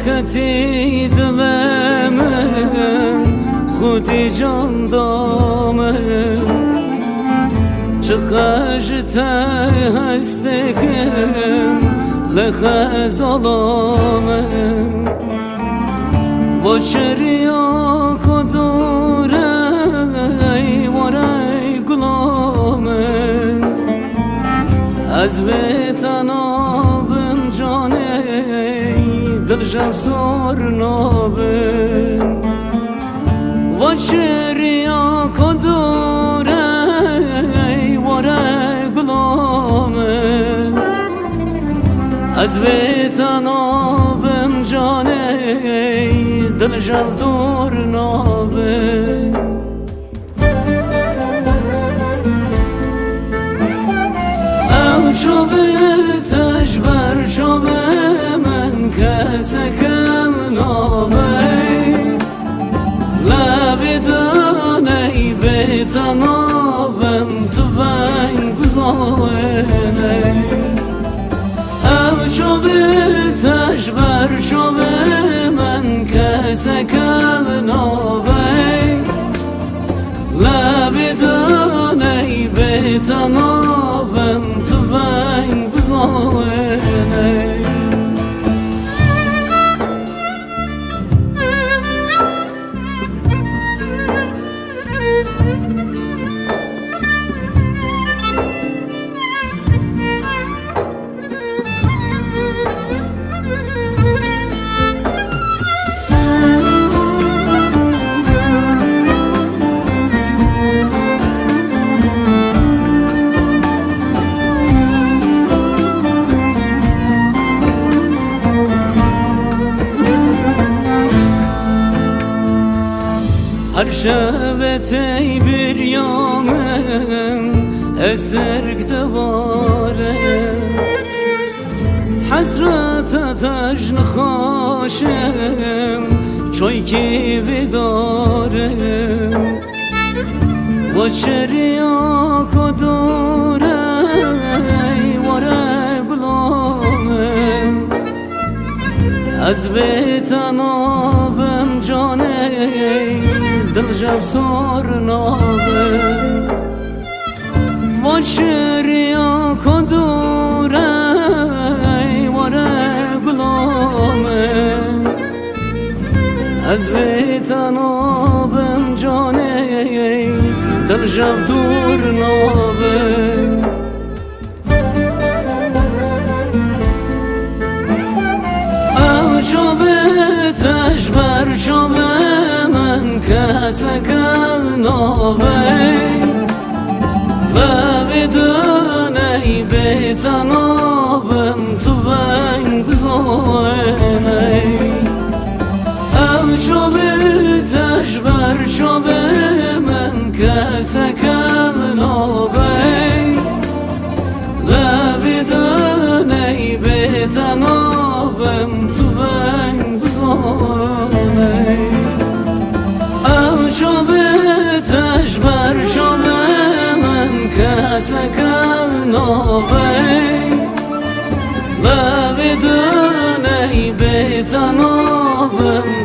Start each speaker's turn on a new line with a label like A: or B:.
A: حقیقتی دلم خودی جان دامه چقدر ته هستکم لخز علامه با چریا کدوره وره گلامه از بتنابم جانه دلشم سرنابم و چریا کدوره وره گلامه از بتنابم جانه دلشم دورنابم چو به تجبر چو به من کسکم نامه لب دانه به تنابم تو ونگ گذاره چو به تجبر چو به من کسکم نامه لب دانه به تنابم تو ونگ بزانه هر شبت ای بریامم اسرک دواره حسرت تجن خاشم چوی که بدارم و چریا کدوره وره گلامم از بتنابم جانه دلشم سرنابم و چریا کدوره وره گلامه از بتنابم جانه دلشم دورنابم چو به تجبر چو به من کسکم نامه و بدونه به تنابم تو ونگ بزانه چو به تجبر چو به من کسکم نامه و بدونه به تنابم تو ونگ بزانه چو به تجبر چو به من کسکم نامه و بدونه به تنابم